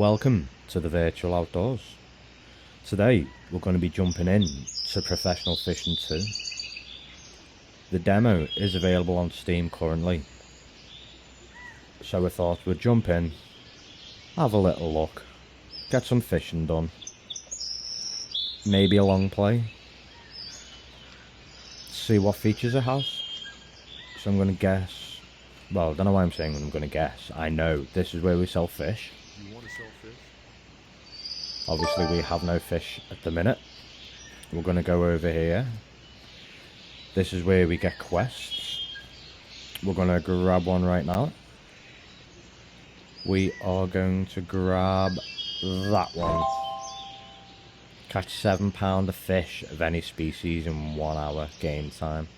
Welcome to the Virtual Outdoors. Today we're going to be jumping in to Professional Fishing 2. The demo is available on Steam currently, so we thought we'd jump in, have a little look, get some fishing done, maybe a long play, see what features it has. So I'm going to guess, well, I don't know why I'm saying I'm going to guess, I know this is where we sell fish. You want to sell fish? Obviously we have no fish at the minute. We're going to go over here. This is where we get quests. We're going to grab one right now. We are going to grab that one. Catch 7 pound of fish of any species in 1 hour game time.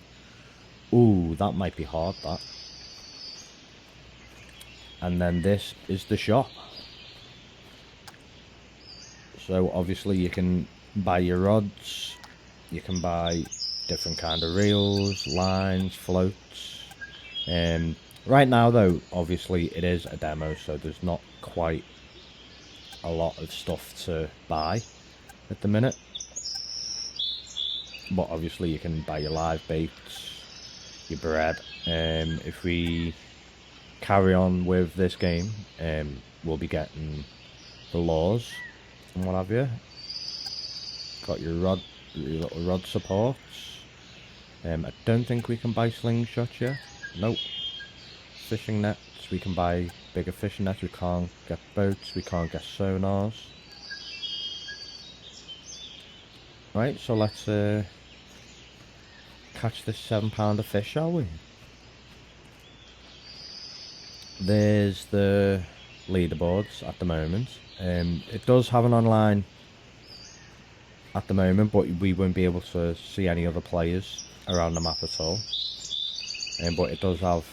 Ooh, that might be hard, that. And then this is the shop. So obviously you can buy your rods, you can buy different kind of reels, lines, floats. Right now though, obviously it is a demo, so there's not quite a lot of stuff to buy at the minute. But obviously you can buy your live baits, your bread. If we carry on with this game, we'll be getting the lures and what have you. Got your little rod supports. I don't think we can buy slingshots yet. Nope. Fishing nets, we can buy bigger fishing nets. We can't get boats, we can't get sonars. Right, so let's catch this 7 pound of fish, shall we? There's the leaderboards at the moment. It does have an online at the moment, but we won't be able to see any other players around the map at all. But it does have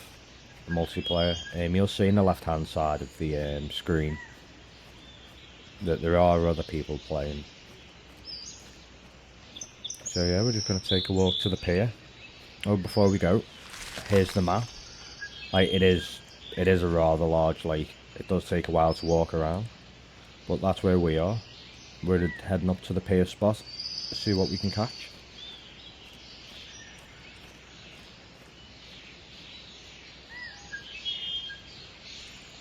a multiplayer. You'll see in the left hand side of the screen that there are other people playing. So yeah, we're just going to take a walk to the pier. Oh, before we go, here's the map. It is a rather large lake. It does take a while to walk around, but that's where we are. We're heading up to the pier spot to see what we can catch.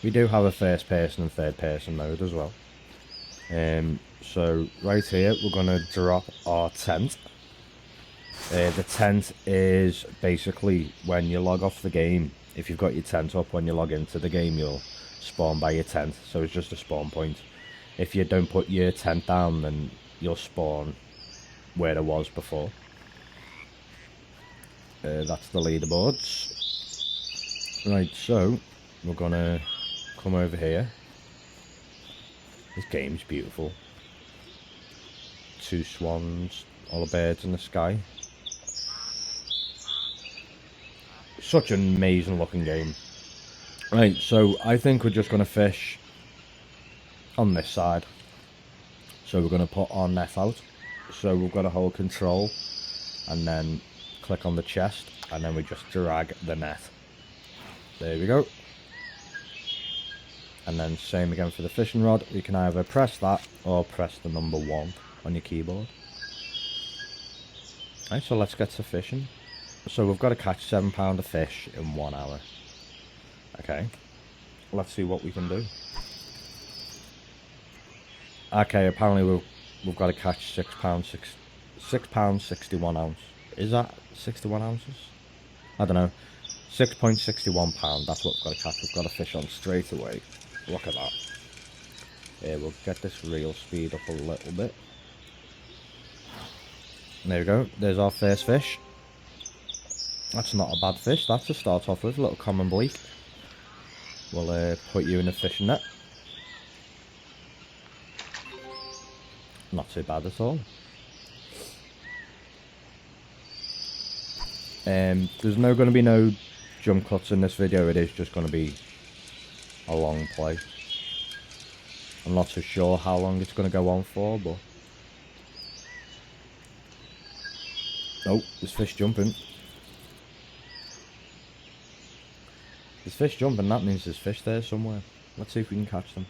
We do have a first person and third person mode as well. So right here we're going to drop our tent. The tent is basically when you log off the game. If you've got your tent up, when you log into the game you'll spawn by your tent, so it's just a spawn point. If you don't put your tent down, then you'll spawn where it was before. That's the leaderboards. Right, so we're gonna come over here. This game's beautiful. 2 swans, all the birds in the sky. Such an amazing looking game. Right, so I think we're just going to fish on this side. So we're going to put our net out. So we've got to hold control and then click on the chest, and then we just drag the net. There we go. And then same again for the fishing rod. You can either press that or press the number 1 on your keyboard. Right, so let's get to fishing. So we've got to catch 7 pound of fish in 1 hour. Okay, let's see what we can do. Okay, apparently we've got to catch 6 pounds 61 ounce. Is that 61 ounces? I don't know. 6.61 pound. That's what we've got to catch. We've got to fish on straight away. Look at that. Yeah, we'll get this reel speed up a little bit. There we go. There's our first fish. That's not a bad fish. That's to start off with. A little common bleak. We'll put you in a fishing net. Not too bad at all. There's going to be no jump cuts in this video. It is just going to be a long play. I'm not too sure how long it's going to go on for, but... Oh, there's fish jumping. There's fish jumping, that means there's fish there somewhere. Let's see if we can catch them.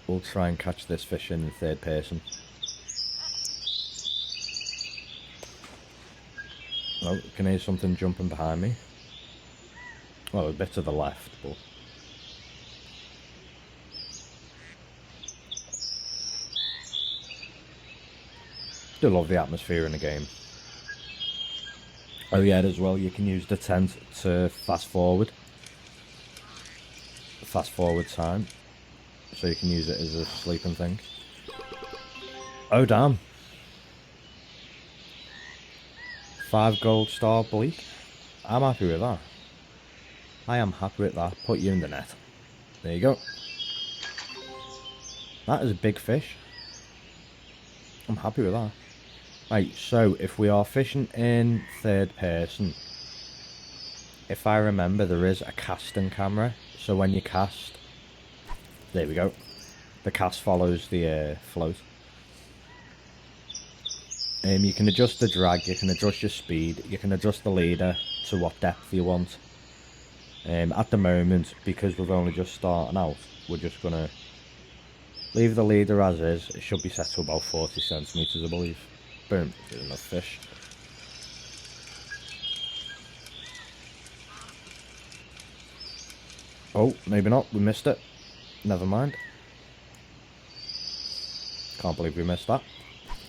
we'll try and catch this fish in third person. Oh, can hear something jumping behind me. Well, a bit to the left, but... do love the atmosphere in the game. Oh yeah, as well, you can use the tent to fast forward time, so you can use it as a sleeping thing. Oh damn. 5 gold star bleak. I'm happy with that. I am happy with that. Put you in the net. There you go. That is a big fish. I'm happy with that. Right, so if we are fishing in third person, if I remember, there is a casting camera. So when you cast, there we go. The cast follows the float. You can adjust the drag, you can adjust your speed, you can adjust the leader to what depth you want. At the moment, because we've only just starting out, we're just going to leave the leader as is. It should be set to about 40 centimetres, I believe. Boom, there's enough fish. Oh, maybe not, we missed it. Never mind. Can't believe we missed that.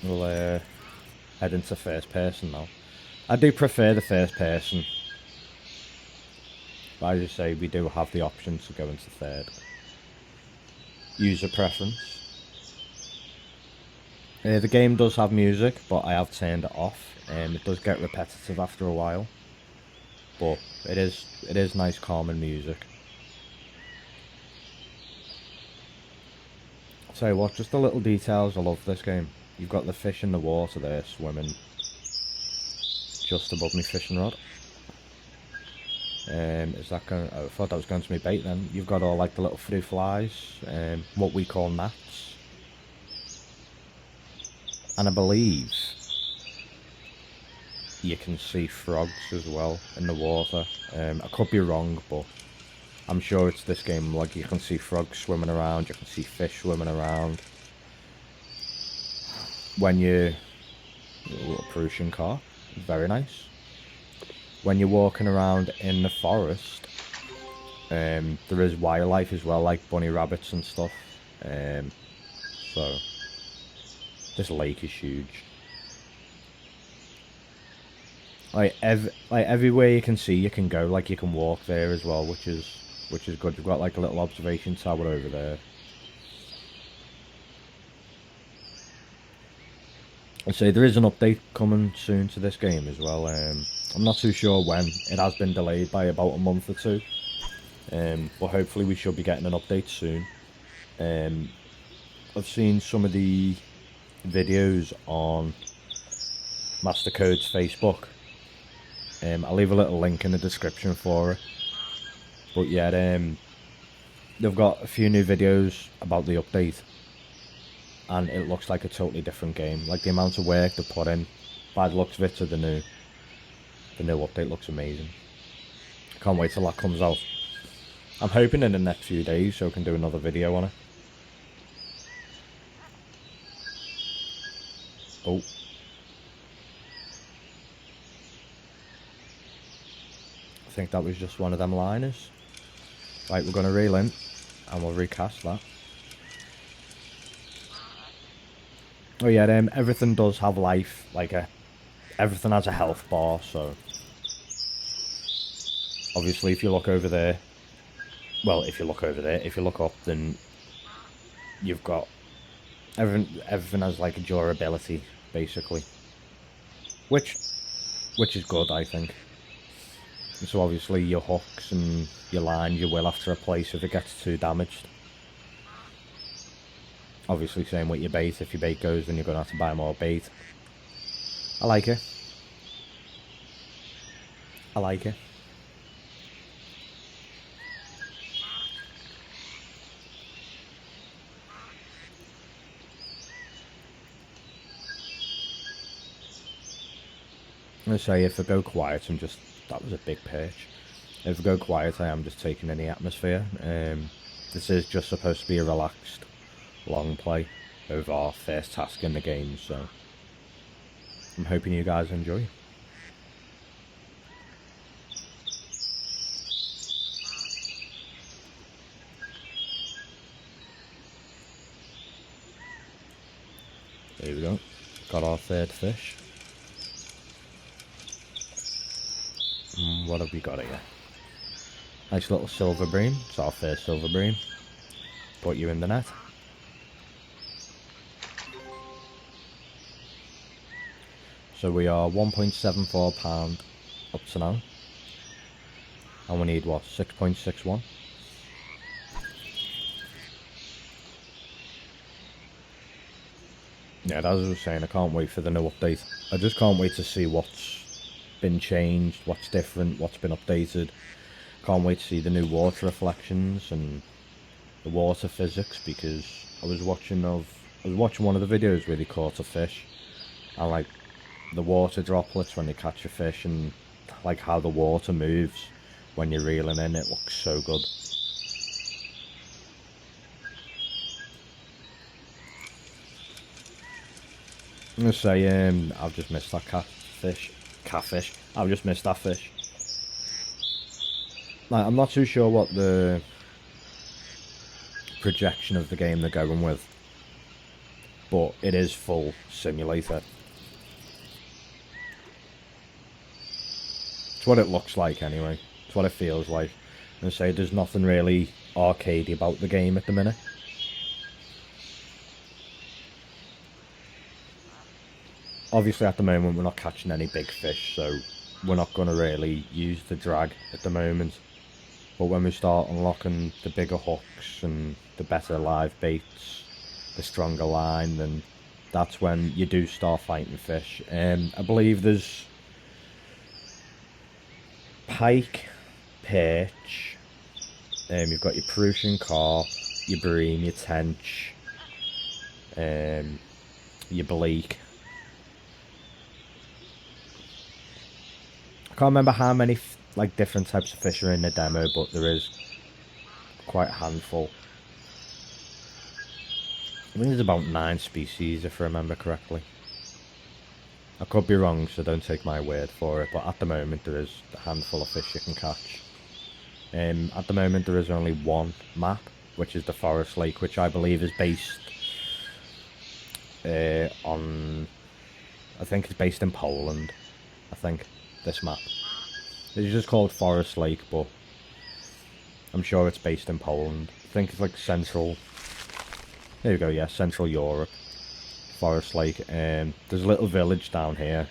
We'll head into first person now. I do prefer the first person, but as you say, we do have the option to go into third. User preference. The game does have music, but I have turned it off. It does get repetitive after a while, but it is nice, calming music. I'll tell you what, just the little details. I love this game. You've got the fish in the water there swimming just above me fishing rod. Is that going? Oh, I thought that was going to be bait then. You've got all like the little fruit flies, what we call gnats. And I believe you can see frogs as well in the water. I could be wrong, but I'm sure it's this game. Like, you can see frogs swimming around, you can see fish swimming around. When you... a little Prussian car, very nice. When you're walking around in the forest, there is wildlife as well, like bunny rabbits and stuff. So this lake is huge. Like everywhere you can see, you can go. Like, you can walk there as well, which is good. You've got like a little observation tower over there. I'd say there is an update coming soon to this game as well. I'm not too sure when. It has been delayed by about a month or two. But hopefully we should be getting an update soon. I've seen some of the videos on Mastercode's Facebook. I'll leave a little link in the description for it. But yeah, they've got a few new videos about the update, and it looks like a totally different game. Like, the amount of work they put in, by the looks of it, to the new update looks amazing. Can't wait till that comes out. I'm hoping in the next few days so I can do another video on it. Oh. I think that was just one of them liners. Right, we're going to reel in and we'll recast that. Oh yeah, everything does have life, like everything has a health bar, so obviously if you look over there, well, if you look up, then you've got everything has like a durability, basically, which is good, I think. So obviously your hooks and your line you will have to replace if it gets too damaged. Obviously same with your bait. If your bait goes, then you're going to have to buy more bait. I like it. I like it. I'm going to say, if I go quiet, that was a big perch. If I go quiet, I am just taking in the atmosphere. This is just supposed to be a relaxed long play of our first task in the game, so I'm hoping you guys enjoy. There we go, got our third fish. What have we got here? Nice little silver bream. It's our first silver bream. Put you in the net. So we are £1.74 up to now. And we need what? 6.61? Yeah, as I was saying, I can't wait for the new update. I just can't wait to see what's been changed, what's different, what's been updated. Can't wait to see the new water reflections and the water physics, because I was watching one of the videos where they caught a fish, and like the water droplets when they catch a fish, and like how the water moves when you're reeling in, it looks so good. I'm gonna say I've just missed that catfish. I've just missed that fish. Like, I'm not too sure what the projection of the game they're going with, but it is full simulator. It's what it looks like anyway. It's what it feels like. I'm gonna say there's nothing really arcadey about the game at the minute. Obviously at the moment we're not catching any big fish, so we're not going to really use the drag at the moment. But when we start unlocking the bigger hooks and the better live baits, the stronger line, then that's when you do start fighting fish. I believe there's pike, perch, you've got your Prussian carp, your bream, your tench, your bleak. I can't remember how many like different types of fish are in the demo, but there is quite a handful. I think there's about 9 species if I remember correctly. I could be wrong, so don't take my word for it, but at the moment there is a handful of fish you can catch. At the moment there is only one map, which is the Forest Lake, which I believe is based on... I think it's based in Poland, I think, this map. It's just called Forest Lake, but I'm sure it's based in Poland. I think it's like central... There you go, yeah, Central Europe. Forest Lake. There's a little village down here.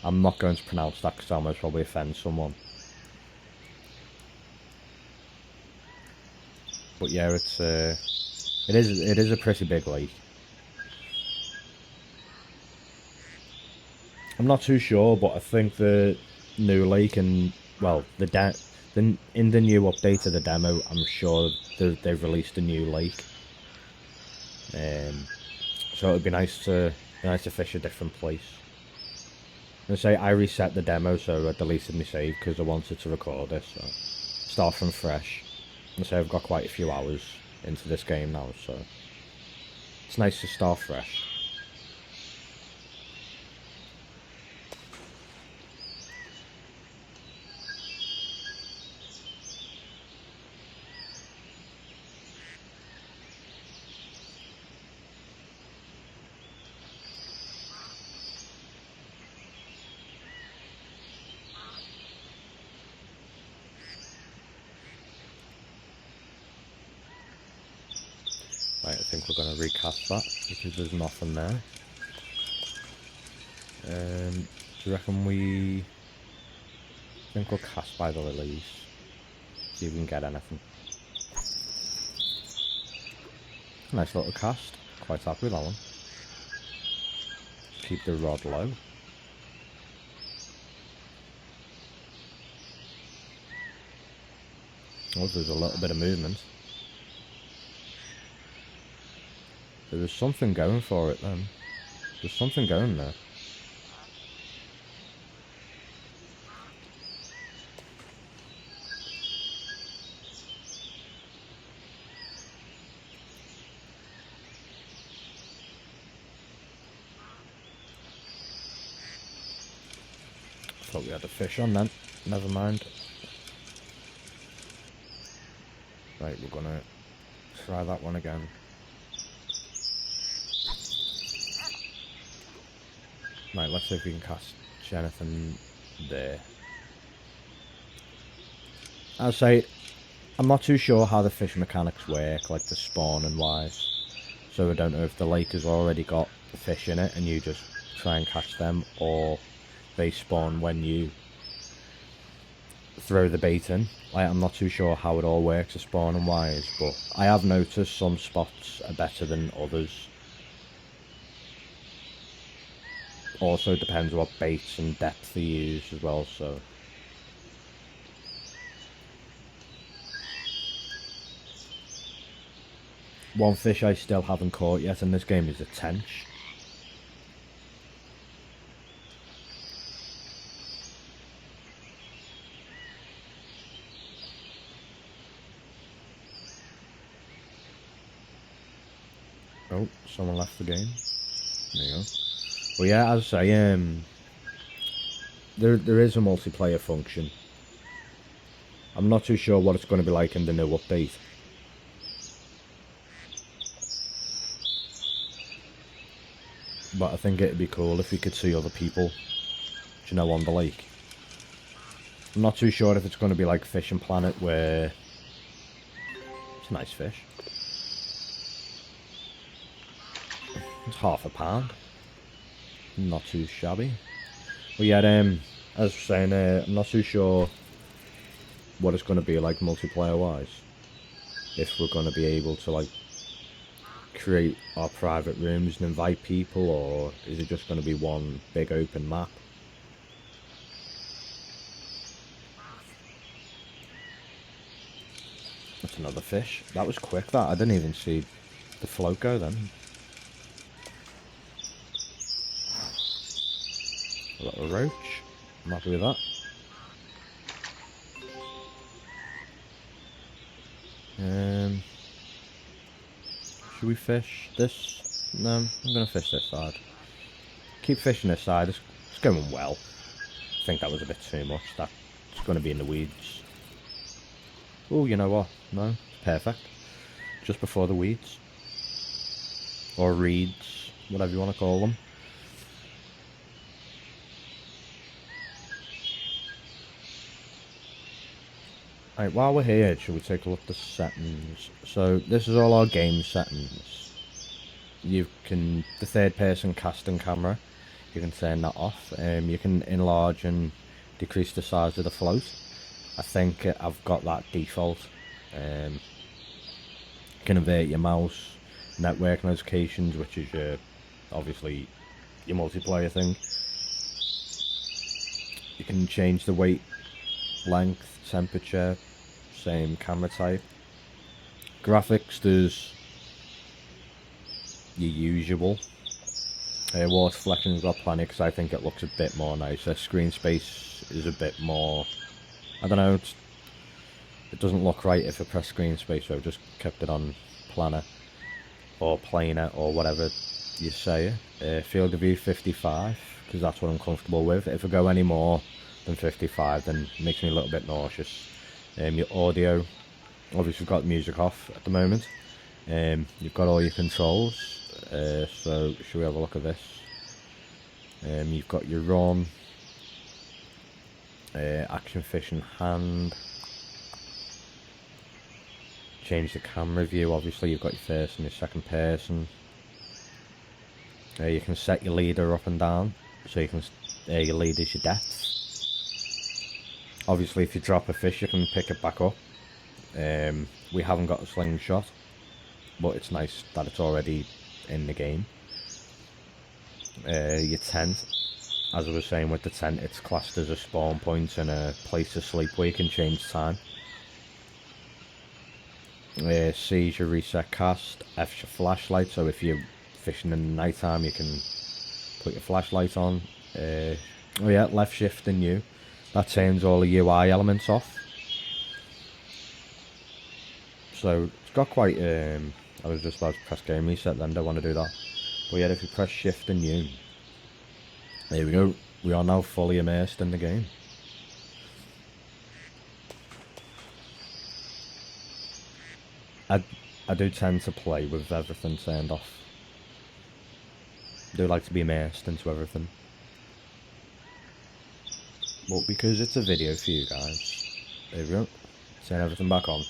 I'm not going to pronounce that because I might probably offend someone. But yeah, it is a pretty big lake. I'm not too sure, but I think the new lake and, well, in the new update of the demo, I'm sure they've released a new lake. So it'd be nice to fish a different place. I'm gonna say I reset the demo, so I deleted my save because I wanted to record this. So start from fresh. I'm gonna say I've got quite a few hours into this game now, so it's nice to start fresh. Right, I think we're going to recast that because there's nothing there. Do you reckon I think we'll cast by the lilies. See if we can get anything. Nice little cast. Quite happy with that one. Keep the rod low. Oh, there's a little bit of movement. There was something going for it then. There's something going there. Thought we had a fish on then. Never mind. Right, we're gonna try that one again. Right, let's see if we can catch anything there. I'll say, I'm not too sure how the fish mechanics work, like the spawning wise. So I don't know if the lake has already got the fish in it and you just try and catch them, or they spawn when you throw the bait in. Like, I'm not too sure how it all works the spawning wise, but I have noticed some spots are better than others. Also depends what baits and depth you use as well, so. One fish I still haven't caught yet in this game is a tench. Oh, someone left the game. There you go. Well, yeah, as I say, there is a multiplayer function. I'm not too sure what it's going to be like in the new update. But I think it'd be cool if we could see other people, you know, on the lake. I'm not too sure if it's going to be like Fishing Planet, where it's a nice fish. It's £half. Not too shabby. But yeah, as I was saying, I'm not too sure what it's going to be like multiplayer wise. If we're going to be able to like create our private rooms and invite people, or is it just going to be one big open map? That's another fish. That was quick, that. I didn't even see the float go then. A little roach. I'm happy with that. Should we fish this? No, I'm going to fish this side. Keep fishing this side. It's going well. I think that was a bit too much. That's going to be in the weeds. Oh, you know what? No, it's perfect. Just before the weeds. Or reeds, whatever you want to call them. Right, while we're here, should we take a look at the settings? So, this is all our game settings. You can, the third person casting camera, you can turn that off. You can enlarge and decrease the size of the float. I think I've got that default. You can invert your mouse, network notifications, which is your, obviously, your multiplayer thing. You can change the weight, length, temperature, same camera type. Graphics, there's your usual. Water Reflection's got plenty because I think it looks a bit more nicer. Screen space is a bit more, I don't know, it doesn't look right if I press screen space, so I've just kept it on planner or planer or whatever you say. Field of view 55 because that's what I'm comfortable with. If I go any more than 55 then it makes me a little bit nauseous. Your audio, obviously you've got music off at the moment. You've got all your controls. So should we have a look at this? You've got your run, action fish in hand. Change the camera view. Obviously you've got your first and your second person. You can set your leader up and down, so you can your lead is your depth. Obviously if you drop a fish you can pick it back up. We haven't got a slingshot, but it's nice that it's already in the game. Your tent, as I was saying with the tent, it's classed as a spawn point and a place to sleep where you can change time. C is your reset cast, F is your flashlight, so if you're fishing in the night time you can put your flashlight on. Oh yeah, left shift and U, that turns all the UI elements off. So it's got quite, I was just about to press game reset then, don't want to do that. But yeah, if you press shift and U, there we go, We are now fully immersed in the game. I do tend to play with everything turned off. I do like to be immersed into everything. But because it's a video for you guys, there we go. Turn everything back on.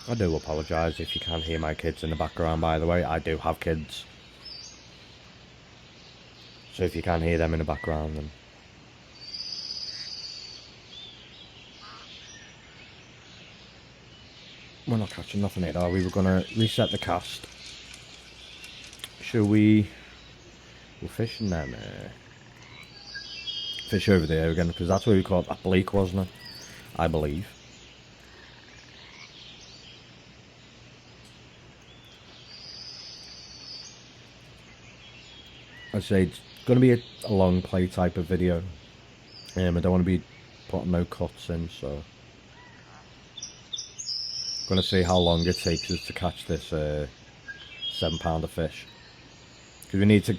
I do apologise if you can't hear my kids in the background, by the way. I do have kids. So if you can't hear them in the background, then... We're not catching nothing here, are we? We're going to reset the cast. Shall we... We're fishing them. Fish over there again, because that's where we caught that bleak, wasn't it? I believe. I'd say it's going to be a long play type of video. I don't want to be putting no cuts in, so... Going to see how long it takes us to catch this 7-pounder fish. Because we need to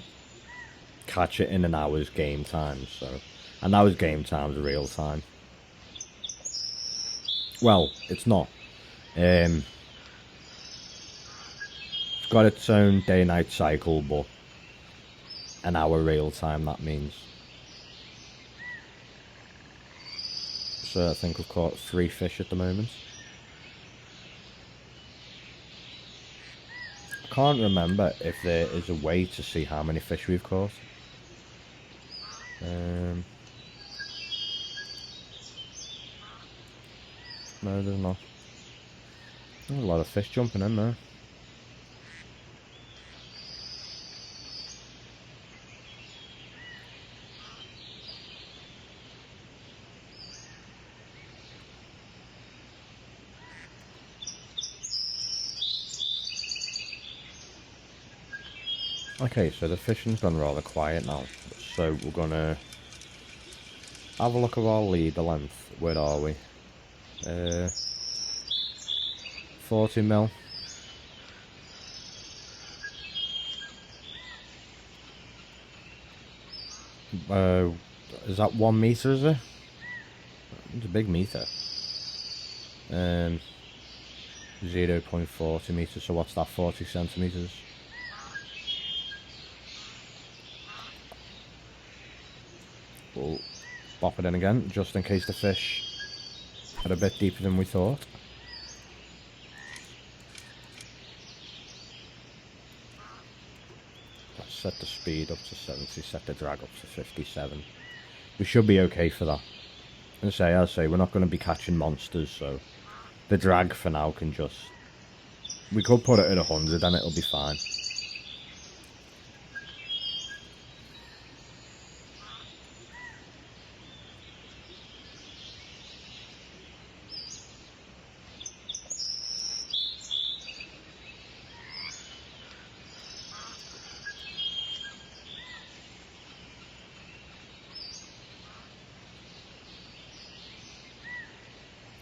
catch it in an hour's game time, so... An hour's game time is real time. Well, it's not. It's got its own day-night cycle, but... An hour real time, that means. So I think we've caught 3 fish at the moment. I can't remember if there is a way to see how many fish we've caught. No, there's not. There's a lot of fish jumping in there. Okay, so the fishing's gone rather quiet now. So we're gonna have a look at our leader length. Where are we? 40 mil. Is that 1 meter, is it? It's a big meter. 0.40 meters, so what's that, 40 centimeters? We'll bop it in again, just in case the fish are a bit deeper than we thought. Let's set the speed up to 70, set the drag up to 57. We should be okay for that. And I say, we're not going to be catching monsters, so the drag for now can just... We could put it at 100 and it'll be fine.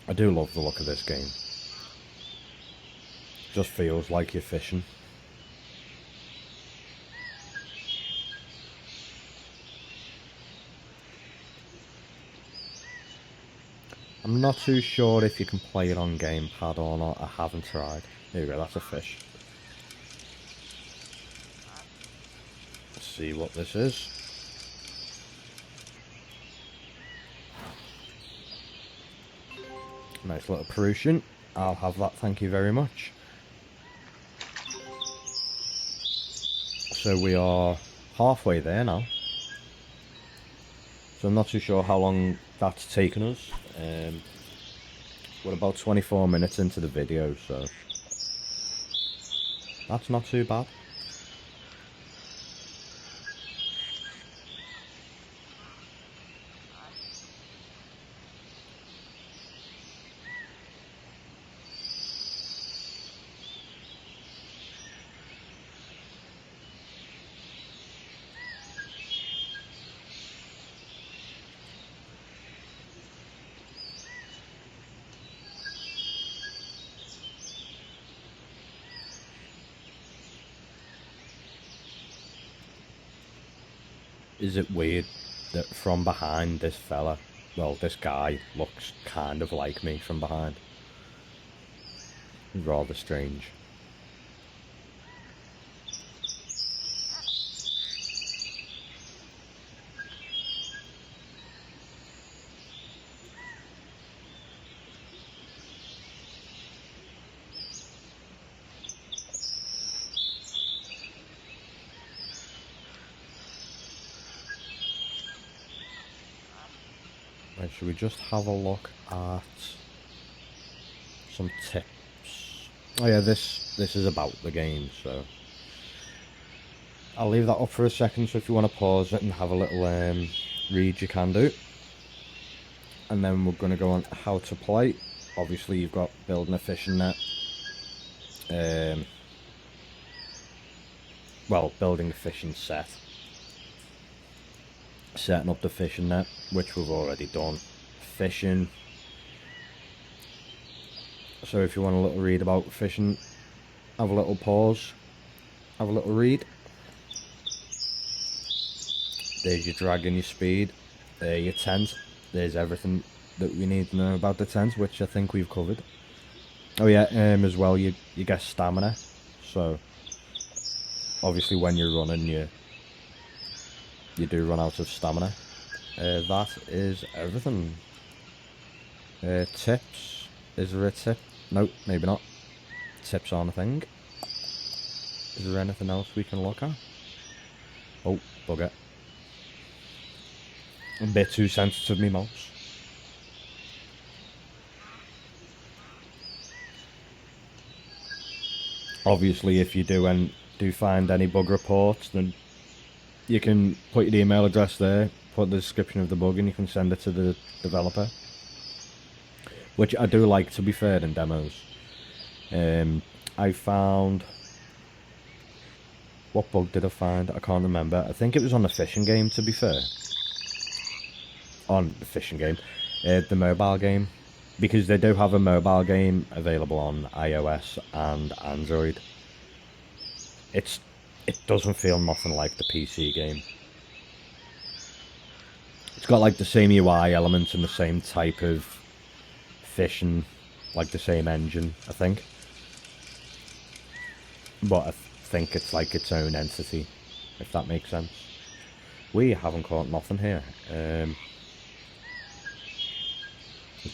I do love the look of this game. Just feels like you're fishing. I'm not too sure if you can play it on gamepad or not. I haven't tried. There we go, that's a fish. Let's see what this is. Nice little Prussian. I'll have that, thank you very much. So we are halfway there now. So I'm not too sure how long that's taken us. We're about 24 minutes into the video, so that's not too bad. Is it weird that from behind this fella, well, this guy looks kind of like me from behind? Rather strange. Right, should we just have a look at some tips? Oh yeah, this is about the game, so I'll leave that up for a second. So if you want to pause it and have a little read, you can do. And then we're going to go on how to play. Obviously, you've got building a fishing net. Well, building a fishing set. Setting up the fishing net, which we've already done. Fishing. So if you want a little read about fishing, have a little pause, have a little read. There's your drag and your speed. There your tent. There's everything that we need to know about the tent, which I think we've covered. Oh yeah, as well you get stamina. So obviously when you're running you do run out of stamina. That is everything. Tips. Is there a tip? Nope, maybe not. Tips aren't a thing. Is there anything else we can look at? Oh, bugger. A bit too sensitive, me mouse. Obviously, if you do find any bug reports, then you can put your email address there, put the description of the bug, and you can send it to the developer. Which I do like, to be fair, in demos. I found... What bug did I find? I can't remember. I think it was on the fishing game, to be fair. On the fishing game. The mobile game. Because they do have a mobile game available on iOS and Android. It doesn't feel nothing like the PC game. It's got like the same UI elements and the same type of fishing, like the same engine, I think. But I think it's like its own entity, if that makes sense. We haven't caught nothing here. I'm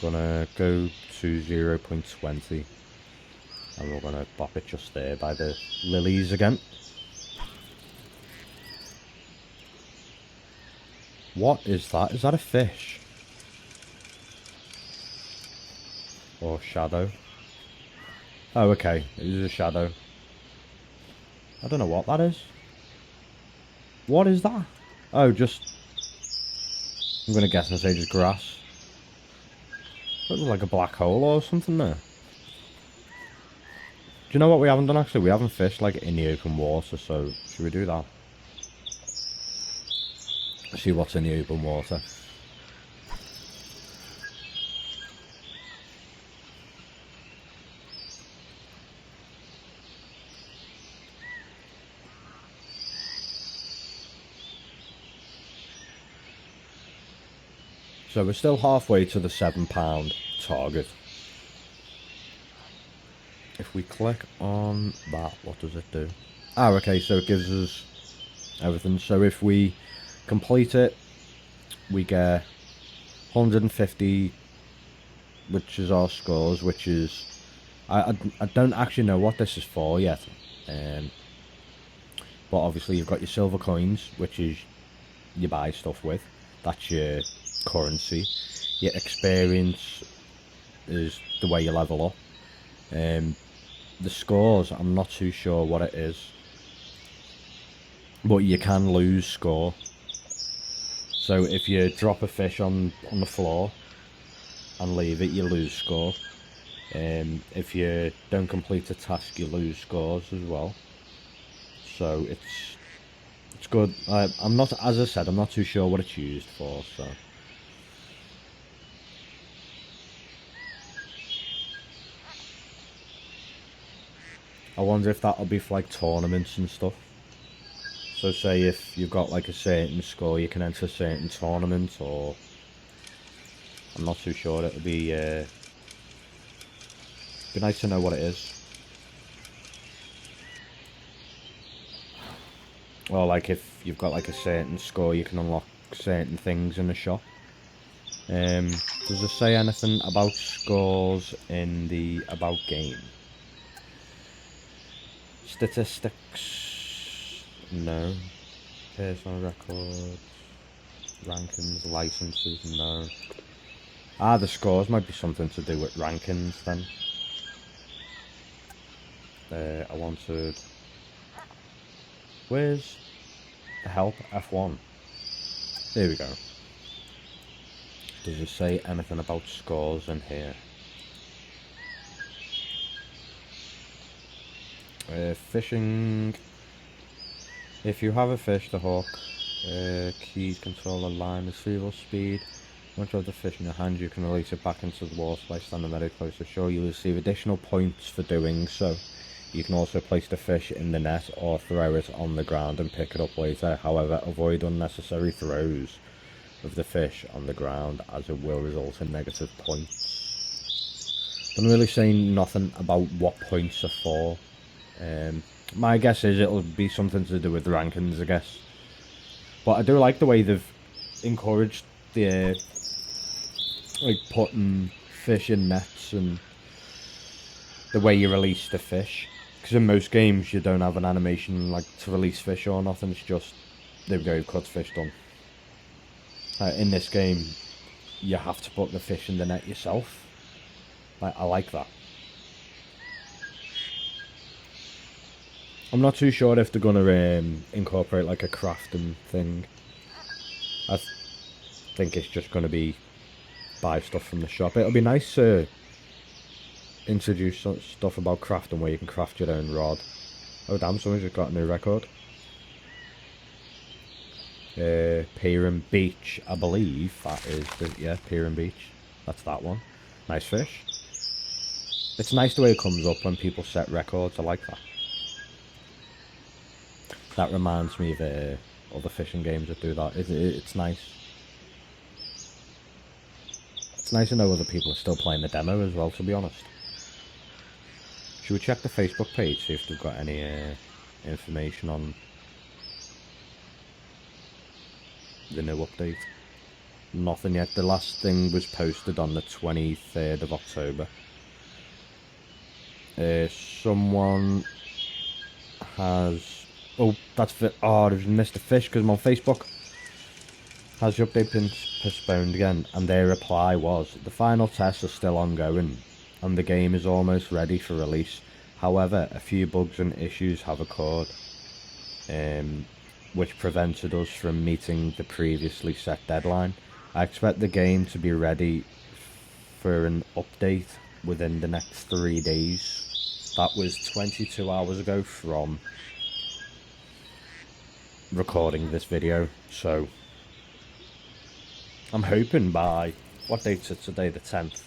gonna go to 0.20 and we're gonna pop it just there by the lilies again. What is that? Is that a fish? Or shadow? Oh, okay. It is a shadow. I don't know what that is. What is that? Oh, just... I'm gonna guess and say just grass. It looks like a black hole or something there. Do you know what we haven't done actually? We haven't fished like in the open water, so should we do that? See what's in the open water. So we're still halfway to the £7 target. If we click on that, what does it do? Ah, okay, so it gives us everything. So if we complete it, we get 150, which is our scores, which is... I don't actually know what this is for yet. But obviously you've got your silver coins, which is you buy stuff with. That's your currency. Your experience is the way you level up. The scores, I'm not too sure what it is, but you can lose score. So if you drop a fish on the floor and leave it, you lose score. If you don't complete a task, you lose scores as well. So it's good. I'm not, as I said, I'm not too sure what it's used for, so... I wonder if that'll be for like tournaments and stuff. So say if you've got like a certain score, you can enter a certain tournament, or I'm not too sure. It'll be nice to know what it is. Or like if you've got like a certain score, you can unlock certain things in the shop. Does it say anything about scores in the about game? Statistics? No. Personal records, rankings, licenses? No. Ah, the scores might be something to do with rankings then. I wanted... Where's the help? F1. There we go. Does it say anything about scores in here? Fishing. If you have a fish to hook, keys control a line, retrieval speed. Once you have the fish in your hand, you can release it back into the water by standing very close to shore. You receive additional points for doing so. You can also place the fish in the net or throw it on the ground and pick it up later. However, avoid unnecessary throws of the fish on the ground, as it will result in negative points. I'm really saying nothing about what points are for. My guess is it'll be something to do with rankings, I guess. But I do like the way they've encouraged the like putting fish in nets and the way you release the fish. Because in most games you don't have an animation like to release fish or nothing. It's just there we go, cut fish, done. In this game, you have to put the fish in the net yourself. I like that. I'm not too sure if they're gonna incorporate like a crafting thing. I think it's just gonna be buy stuff from the shop. It'll be nice to introduce some stuff about crafting where you can craft your own rod. Oh damn, someone's just got a new record. Piran Beach, I believe that is yeah, Piran Beach. That's that one. Nice fish. It's nice the way it comes up when people set records. I like that. That reminds me of other fishing games that do that. It's nice. It's nice to know other people are still playing the demo as well, to be honest. Should we check the Facebook page, see if they've got any information on the new update? Nothing yet. The last thing was posted on the 23rd of October. Someone has... Oh, that's... Oh, I've missed a fish because I'm on Facebook. Has the update been postponed again? And their reply was, the final tests are still ongoing and the game is almost ready for release. However, a few bugs and issues have occurred, which prevented us from meeting the previously set deadline. I expect the game to be ready for an update within the next 3 days. That was 22 hours ago from recording this video, so I'm hoping by, what date's it today, the 10th?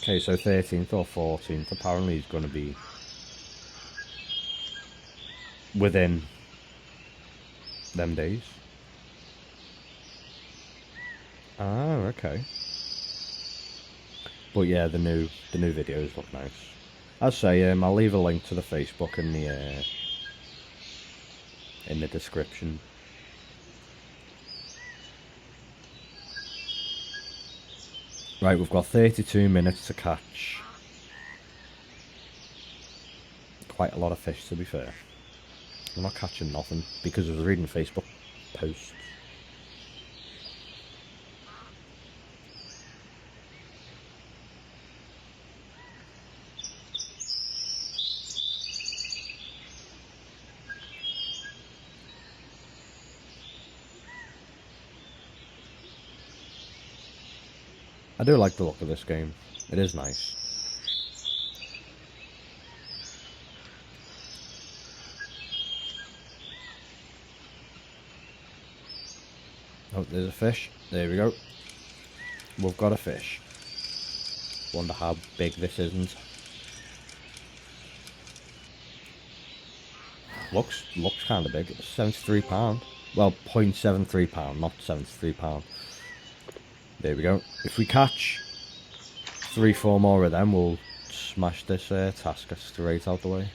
Okay, so 13th or 14th, apparently is going to be within them days. Ah, okay. But yeah, the new videos look nice. As I say, I'll leave a link to the Facebook in the description. Right, we've got 32 minutes to catch quite a lot of fish, to be fair. I'm not catching nothing because I was reading Facebook posts. I do like the look of this game. It is nice. Oh, there's a fish. There we go. We've got a fish. Wonder how big this isn't. Looks kind of big. It's £73. Well, £0.73, not £73. There we go. If we catch 3-4 more of them, we'll smash this task straight out the way.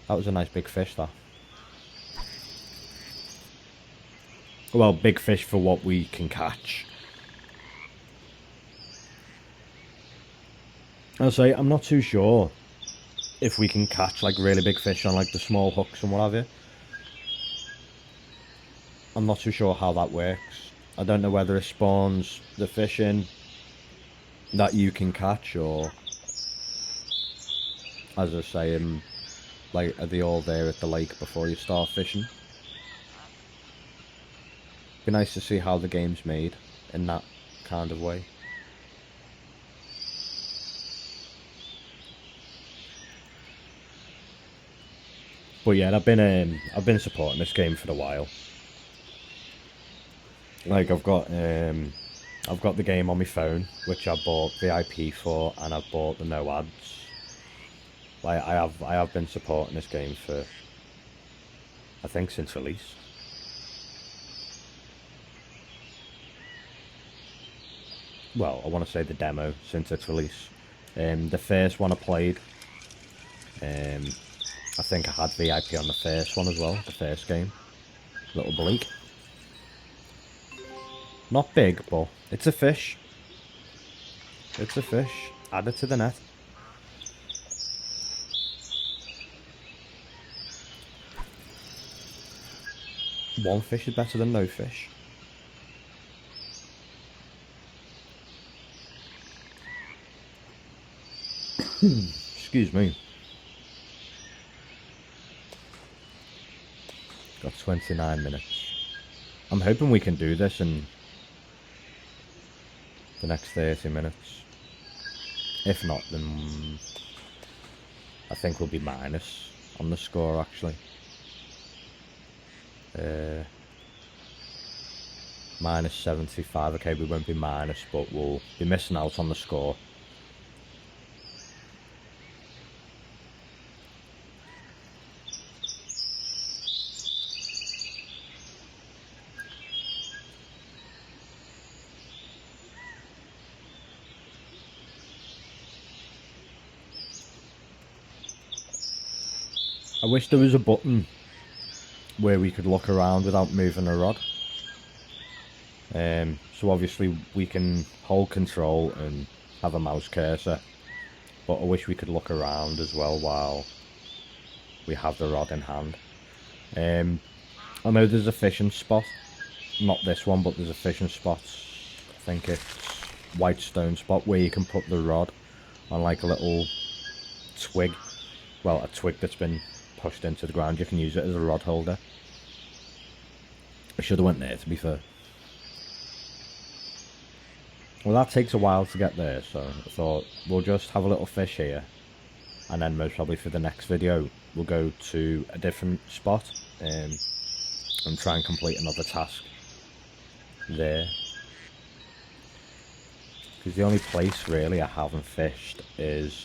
That was a nice big fish, that. Well, big fish for what we can catch. I'll say, I'm not too sure if we can catch like really big fish on like the small hooks and what have you. I'm not too sure how that works. I don't know whether it spawns the fish in that you can catch, or, as I say, like, are they all there at the lake before you start fishing? Be nice to see how the game's made in that kind of way. But yeah, I've been supporting this game for a while. Like, I've got the game on my phone, which I bought VIP for, and I've bought the no ads. Like, I have been supporting this game for, I think, since release. Well, I want to say the demo since its release. The first one I played, I think I had VIP on the first one as well, the first game. Little bleak. Not big, but it's a fish. It's a fish. Add it to the net. One fish is better than no fish. Excuse me. Got 29 minutes. I'm hoping we can do this in the next 30 minutes. If not, then I think we'll be minus on the score, actually. Minus 75. Okay, we won't be minus, but we'll be missing out on the score. I wish there was a button where we could look around without moving a rod. So obviously we can hold control and have a mouse cursor, but I wish we could look around as well while we have the rod in hand. I know there's a fishing spot, not this one, but there's a fishing spot, I think it's Whitestone spot, where you can put the rod on like a little twig, well, a twig that's been pushed into the ground. You can use it as a rod holder. I should have went there, to be fair. Well, that takes a while to get there, so I thought we'll just have a little fish here, and then most probably for the next video we'll go to a different spot and try and complete another task there. Because the only place really I haven't fished is,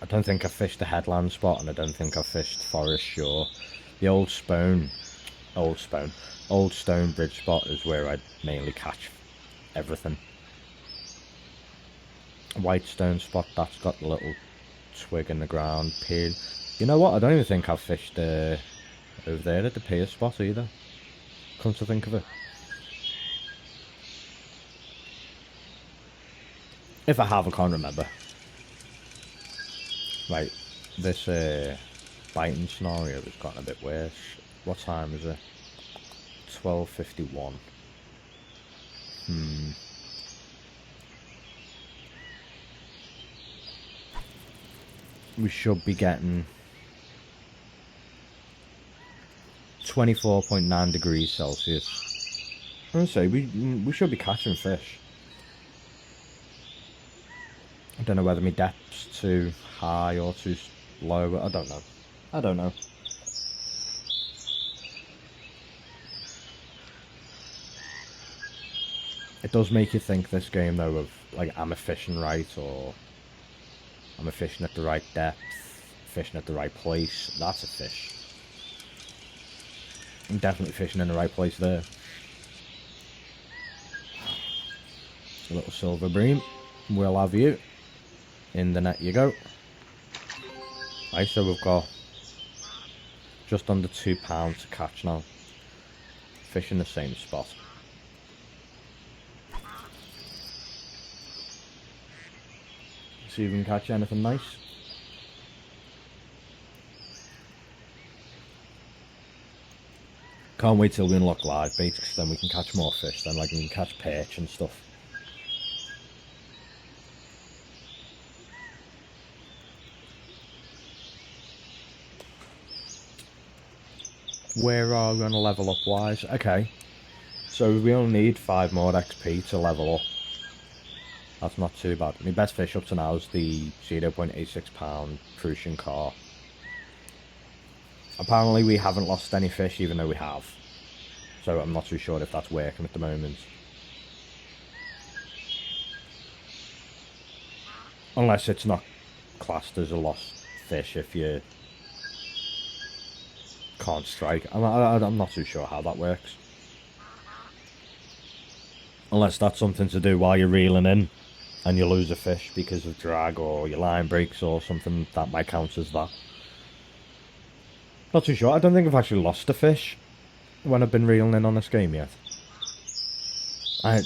I don't think I fished the headland spot, and I don't think I fished Forest Shore. The Old Stone Bridge spot is where I mainly catch everything. Whitestone spot, that's got the little twig in the ground. Pier. You know what? I don't even think I've fished over there at the pier spot either. Come to think of it. If I have, I can't remember. Right, this biting scenario has gotten a bit worse. What time is it? 12:51. We should be getting 24.9 degrees Celsius. I'm gonna say we should be catching fish. I don't know whether my depth's too high or too low, but I don't know. It does make you think, this game though, of like, am I fishing right, or am I fishing at the right depth? fishing at the right place. That's a fish. I'm definitely fishing in the right place there. A little silver bream. We'll have you. In the net you go. Right, so we've got just under £2 to catch now. Fish in the same spot. See if we can catch anything nice. Can't wait till we unlock live bait, because then we can catch more fish. Then like we can catch perch and stuff. Where are we going to level up wise? Okay. So we only need 5 more XP to level up. That's not too bad. My best fish up to now is the £0.86 Prussian car. Apparently we haven't lost any fish, even though we have. So I'm not too sure if that's working at the moment. Unless it's not classed as a lost fish if you can't strike. I'm not too sure how that works. Unless that's something to do while you're reeling in and you lose a fish because of drag or your line breaks or something, that might count as that. Not too sure. I don't think I've actually lost a fish when I've been reeling in on this game yet. I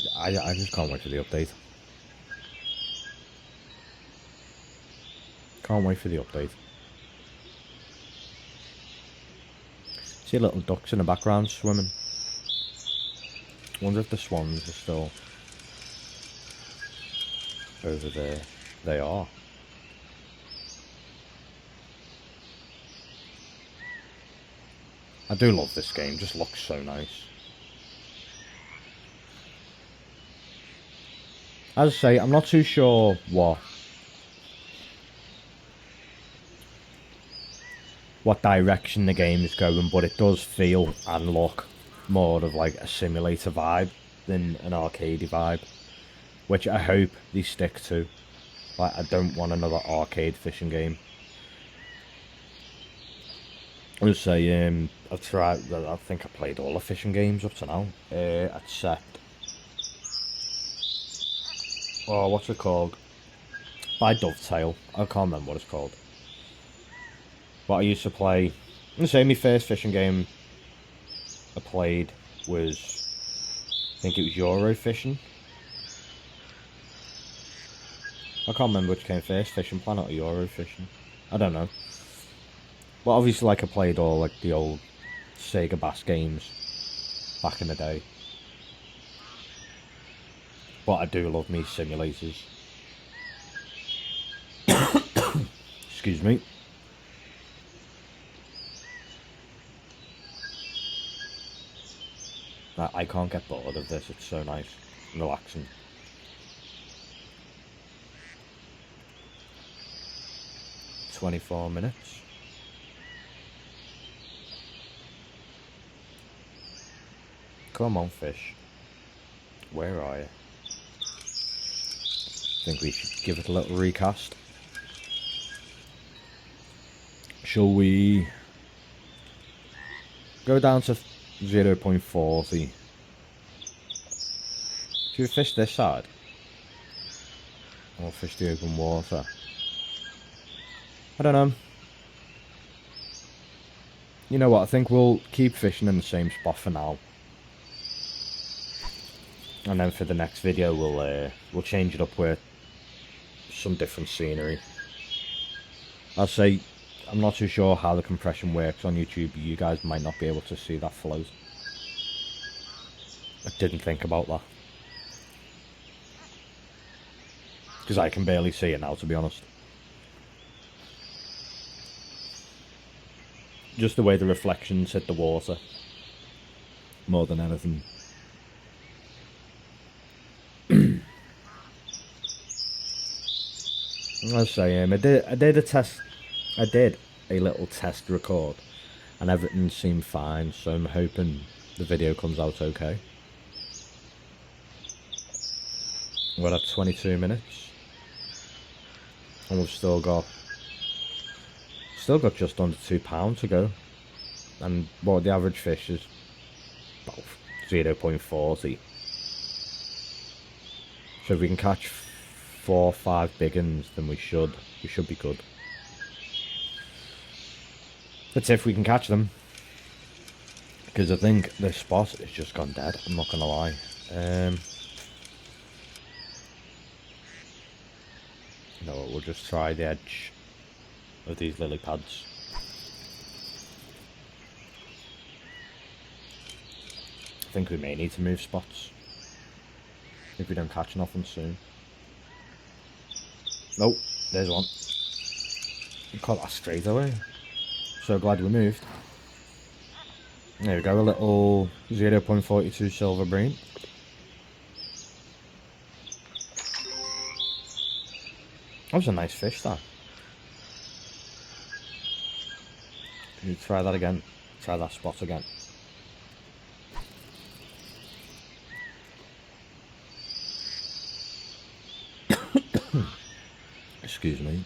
just can't wait for the update. Can't wait for the update. See little ducks in the background swimming. Wonder if the swans are still over there. They are. I do love this game, just looks so nice. As I say, I'm not too sure what direction the game is going, but it does feel and look more of like a simulator vibe than an arcadey vibe, which I hope they stick to. Like, I don't want another arcade fishing game. I would say I've tried. I think I played all the fishing games up to now, except what's it called? By Dovetail. I can't remember what it's called. But I used to play. I'm gonna say my first fishing game I played was, I think it was Euro Fishing. I can't remember which came first, Fishing Planet or Euro Fishing. I don't know. But obviously, like, I played all like the old Sega Bass games back in the day. But I do love me simulators. Excuse me. I can't get bored of this, it's so nice and relaxing. "24 minutes. Come on, fish. Where are you? Think we should give it a little recast. Shall we go down to 0.40? Should we fish this side? Or fish the open water? I don't know. You know what, I think we'll keep fishing in the same spot for now. And then for the next video we'll change it up with some different scenery. I'll say, I'm not too sure how the compression works on YouTube. You guys might not be able to see that float. I didn't think about that. Because I can barely see it now, to be honest. Just the way the reflections hit the water. More than anything. I'll say, I did a little test record, and everything seemed fine, so I'm hoping the video comes out okay. We're at 22 minutes, and we've still got still got just under £2 to go. And what the average fish is about 0.40. So if we can catch 4 or 5 big uns, then we should be good. That's if we can catch them. Because I think this spot has just gone dead, I'm not gonna lie. No, we'll just try the edge of these lily pads. I think we may need to move spots if we don't catch nothing soon. Oh, there's one. We caught that straight away. So glad we moved. There we go, a little 0.42 silver bream. That was a nice fish, that. Can you try that again? Try that spot again. Excuse me.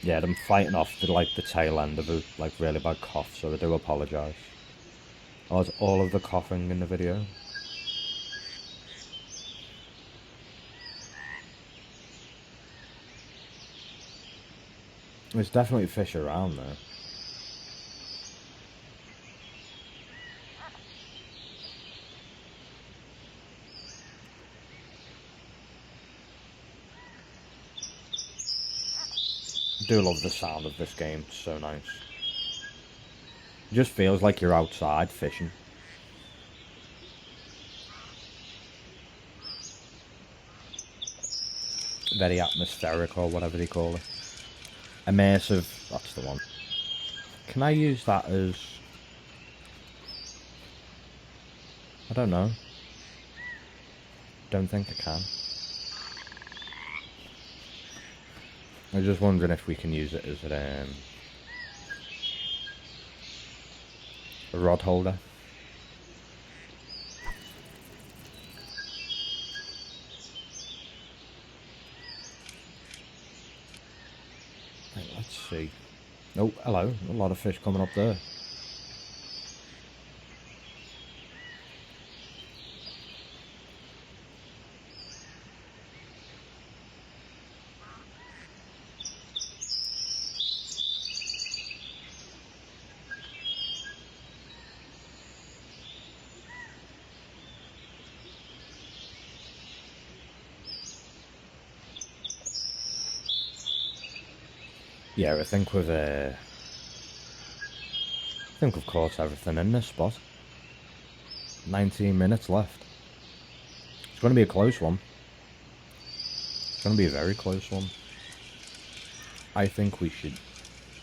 Yeah, I'm fighting off the tail end of a really bad cough, so I do apologise. I was all of the coughing in the video. There's definitely fish around there. I do love the sound of this game, it's so nice. It just feels like you're outside fishing. Very atmospheric, or whatever they call it. Immersive, that's the one. Can I use that as... I don't know. Don't think I can. I was just wondering if we can use it as a rod holder. Right, let's see. Oh, hello. A lot of fish coming up there. Yeah, I think we've caught everything in this spot. 19 minutes left. It's going to be a close one. It's going to be a very close one. I think we should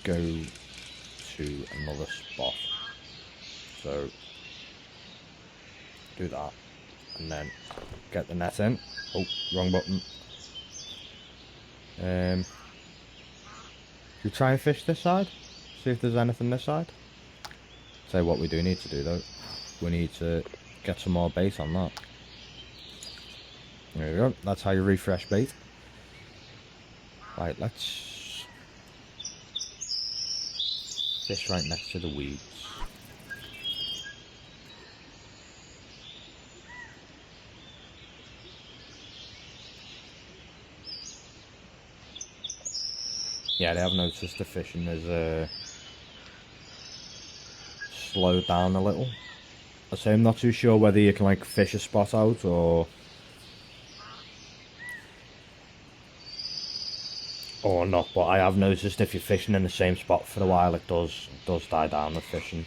go to another spot. So, do that. And then get the net in. Oh, wrong button. Should we try and fish this side? See if there's anything this side? Tell you what we do need to do though. We need to get some more bait on that. There we go. That's how you refresh bait. Right, let's fish right next to the weeds. Yeah, they have noticed the fishing is slowed down a little. I say I'm not too sure whether you can fish a spot out or not, but I have noticed if you're fishing in the same spot for a while, it does die down the fishing.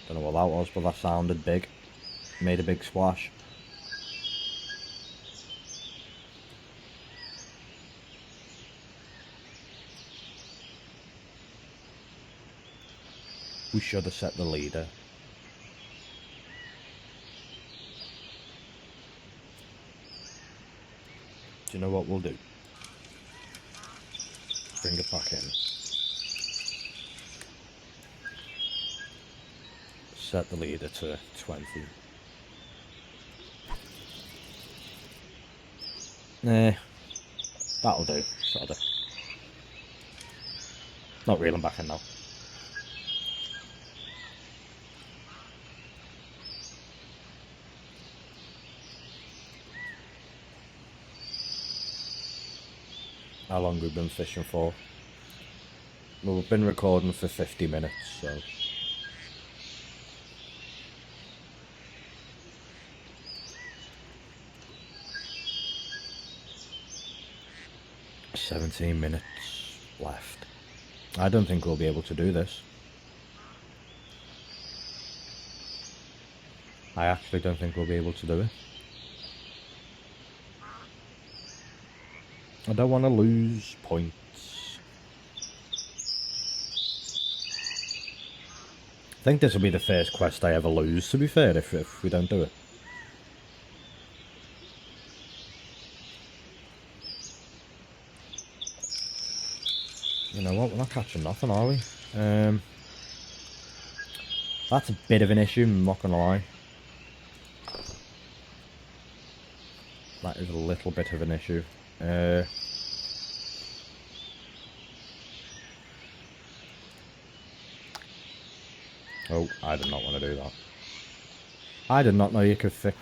Don't know what that was, but that sounded big. Made a big splash. We should have set the leader. Do you know what we'll do? Bring it back in. Set the leader to 20. That'll do. That'll do. Not reeling back in now. How long we've been fishing for? Well, we've been recording for 50 minutes, so... "17 minutes left. I don't think we'll be able to do this. I actually don't think we'll be able to do it. I don't want to lose points. I think this will be the first quest I ever lose, to be fair, if we don't do it. You know what, we're not catching nothing, are we? That's a bit of an issue, I'm not gonna lie. That is a little bit of an issue. Oh, I did not want to do that. I did not know you could fix...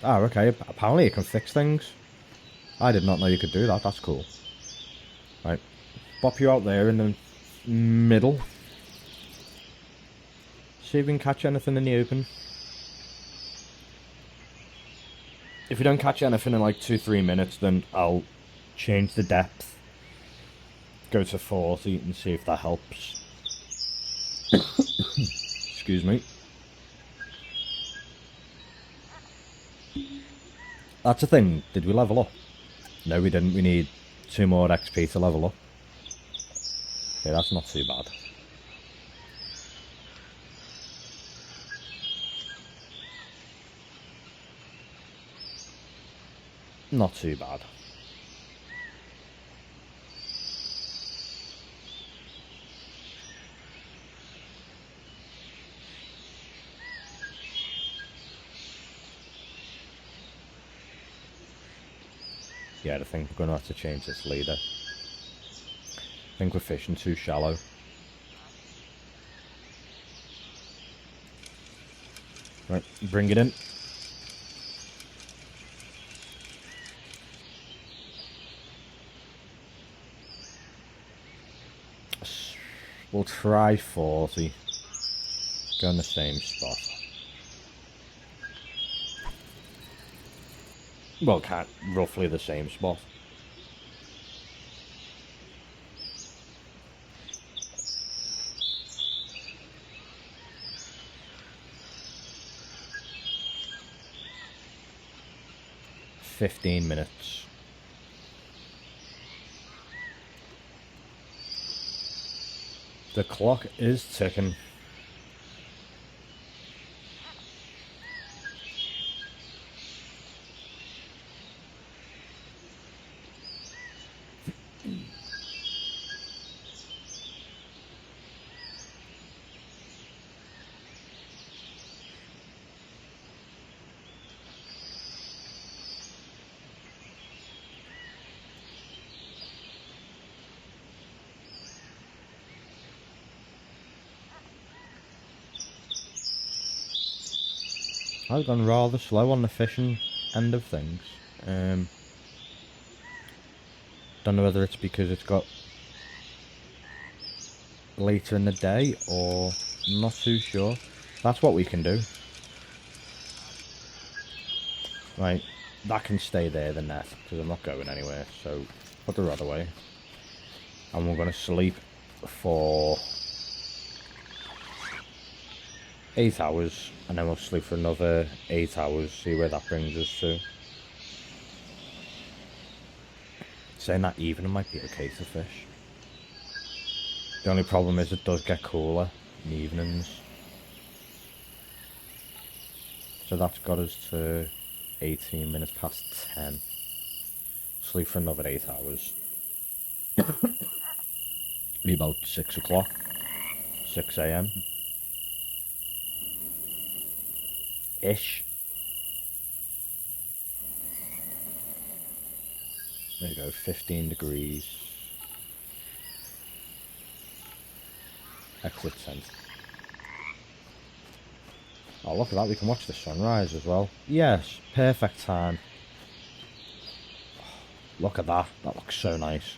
Oh, okay, apparently you can fix things. I did not know you could do that, that's cool. Right, pop you out there in the middle. See if we can catch anything in the open. If we don't catch anything in like 2-3 minutes, then I'll change the depth. Go to 40 and see if that helps. Excuse me. That's the thing. Did we level up? No, we didn't. We need 2 more XP to level up. Okay, that's not too bad. Not too bad. Yeah, I think we're going to have to change this leader. I think we're fishing too shallow. Right, bring it in. We'll try 40. Go in the same spot. Well, roughly the same spot. "15 minutes. The clock is ticking. I've gone rather slow on the fishing end of things. Don't know whether it's because it's got later in the day or not too sure. That's what we can do. Right, that can stay there, the net, because I'm not going anywhere, so put the rod away. And we're going to sleep for 8 hours, and then we'll sleep for another 8 hours, see where that brings us to. Saying that evening might be okay to fish. The only problem is it does get cooler in the evenings. So that's got us to 18 minutes past 10. Sleep for another 8 hours. Be about 6 o'clock. 6 AM. Ish. There you go, 15 degrees. Exit sent. Oh, look at that, we can watch the sunrise as well. Yes, perfect time. Look at that, that looks so nice.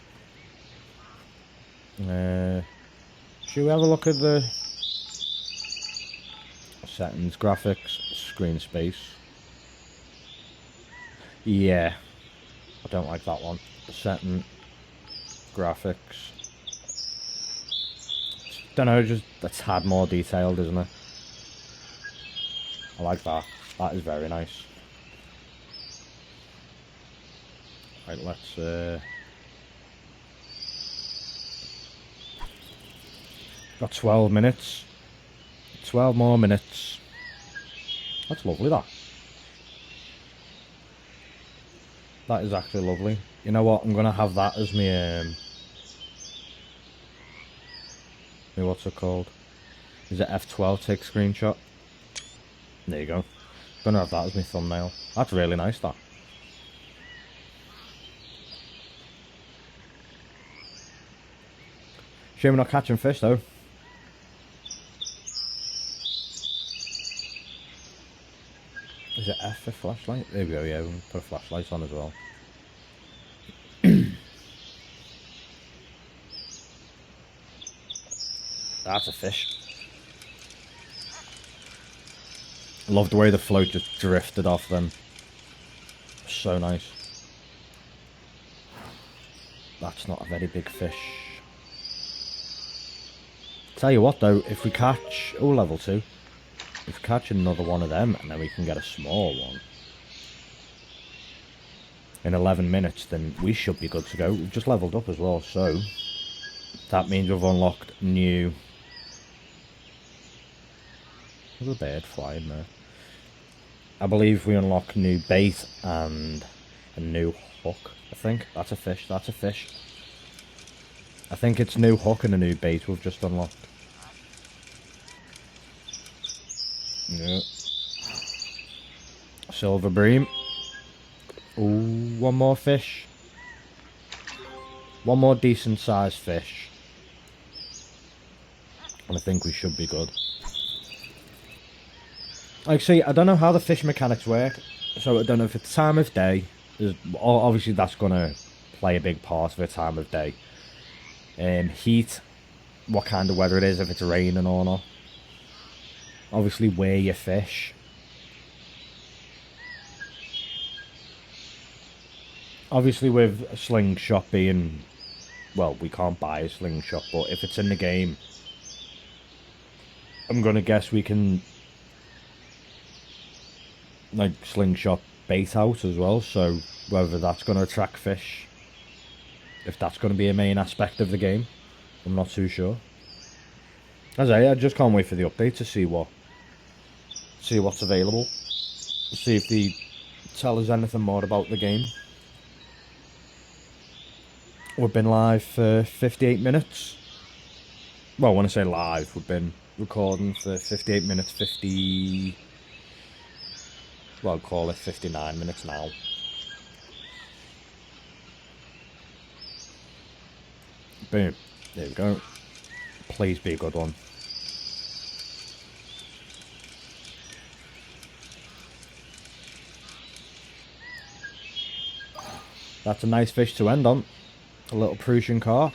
Should we have a look at the settings, graphics, screen space? Yeah, I don't like that one. Setting, graphics. Don't know, just a tad more detailed, isn't it? I like that. That is very nice. Right, let's got 12 minutes. 12 more minutes. That's lovely, that. That is actually lovely. You know what? I'm gonna have that as me what's it called? Is it F12 take screenshot? There you go. Gonna have that as my thumbnail. That's really nice, that. Shame we're not catching fish though. Is it F for flashlight? There we go, yeah, we can put a flashlight on as well. That's a fish. Love the way the float just drifted off them. So nice. That's not a very big fish. Tell you what though, if we catch... Oh, level 2. If we catch another one of them, and then we can get a small one. In 11 minutes, then we should be good to go. We've just leveled up as well, so... That means we've unlocked new... There's a bird flying there. I believe we unlock new bait and a new hook, I think. That's a fish, that's a fish. I think it's new hook and a new bait we've just unlocked. Yeah. Silver bream. Ooh, one more fish. One more decent sized fish. And I think we should be good. Like, see, I don't know how the fish mechanics work. So I don't know if it's time of day. Obviously that's going to play a big part of the time of day. Heat. What kind of weather it is, if it's raining or not. Obviously where you fish. Obviously with a slingshot being... Well, we can't buy a slingshot, but if it's in the game... I'm going to guess we can... like slingshot bait out as well, so whether that's going to attract fish, if that's going to be a main aspect of the game, I'm not too sure. As I just can't wait for the update to see what's available, see if they tell us anything more about the game. We've been live for 58 minutes. Well, when I say live, we've been recording for 58 minutes, well, call it 59 minutes now. Boom. There we go. Please be a good one. That's a nice fish to end on. A little Prussian carp.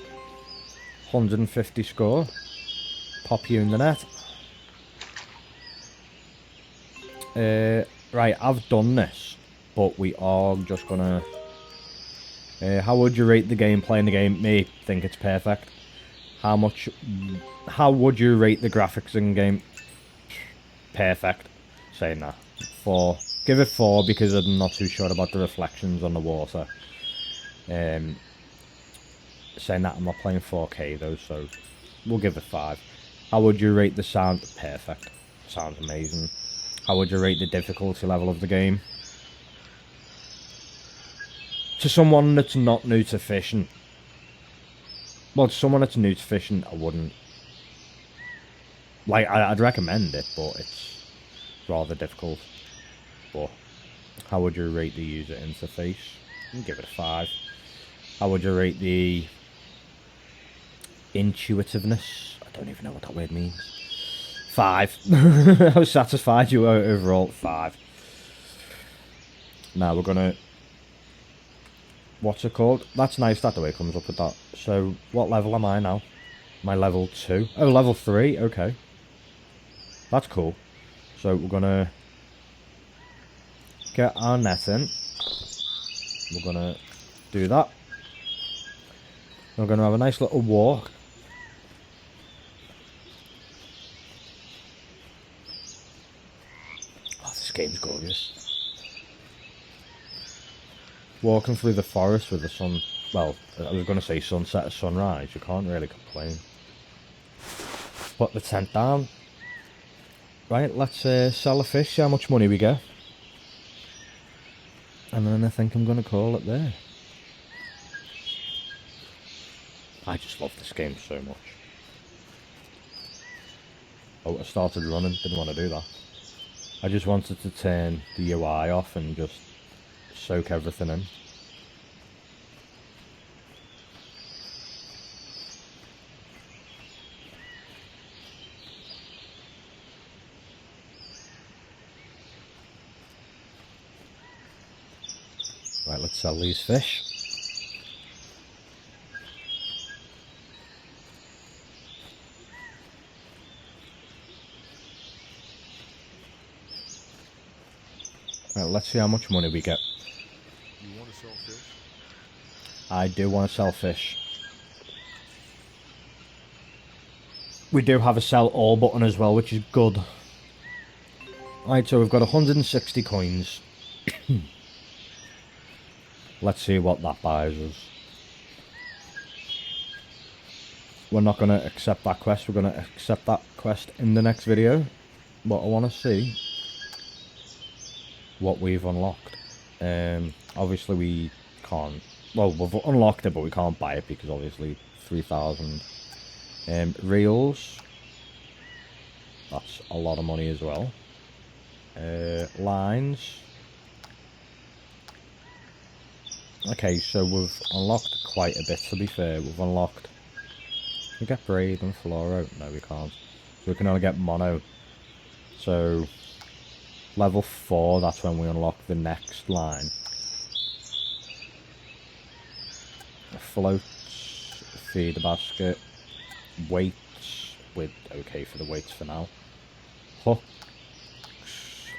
150 score. Pop you in the net. Right, I've done this, but we are just gonna... how would you rate the game, playing the game? Me, think it's perfect. How would you rate the graphics in game? Perfect. Saying that. 4. Give it 4 because I'm not too sure about the reflections on the water. Saying that, I'm not playing 4K though, so we'll give it 5. How would you rate the sound? Perfect. Sounds amazing. How would you rate the difficulty level of the game? To someone that's not new to fishing. Well, to someone that's new to fishing, I wouldn't. Like, I'd recommend it, but it's rather difficult. But how would you rate the user interface? I'd give it a 5. How would you rate the intuitiveness? I don't even know what that word means. 5. I was satisfied you were overall 5. Now we're gonna... What's it called? That's nice that the way it comes up with that. So, what level am I now? My level 2. Oh, level 3. Okay. That's cool. So, we're gonna get our net in. We're gonna do that. We're gonna have a nice little walk. Oh, this game's gorgeous. Walking through the forest with the sun... Well, I was going to say sunset or sunrise. You can't really complain. Put the tent down. Right, let's sell a fish, see how much money we get. And then I think I'm going to call it there. I just love this game so much. Oh, I started running. Didn't want to do that. I just wanted to turn the UI off and just soak everything in. Right, let's sell these fish. Right, let's see how much money we get. You want to sell fish? I do want to sell fish. We do have a sell all button as well, which is good. Right, so we've got 160 coins. Let's see what that buys us. We're not going to accept that quest. We're going to accept that quest in the next video. But I want to see what we've unlocked. Obviously we can't... Well, we've unlocked it, but we can't buy it because obviously 3,000 reals. That's a lot of money as well. Lines. Okay, so we've unlocked quite a bit, to be fair. We've unlocked... We get braid and fluoro. No, we can't. So we can only get mono. So, level 4, that's when we unlock the next line. Floats, feed basket, weights, we're okay for the weights for now. Hooks,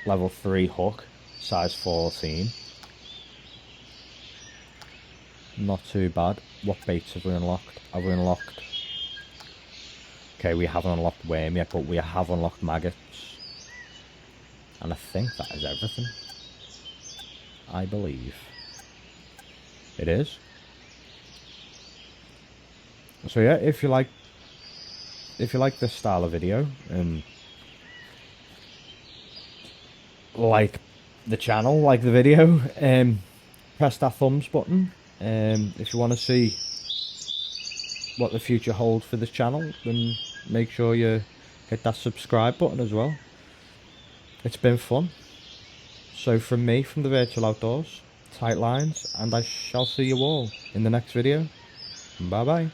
level 3 hook, size 14. Not too bad. What baits have we unlocked? Have we unlocked... Okay, we haven't unlocked worm yet, but we have unlocked maggots. And I think that is everything. I believe. It is. So yeah, if you like this style of video and like the channel, like the video, press that thumbs button. If you want to see what the future holds for this channel, then make sure you hit that subscribe button as well. It's been fun. So from me, from the Virtual Outdoors, tight lines, and I shall see you all in the next video. Bye bye.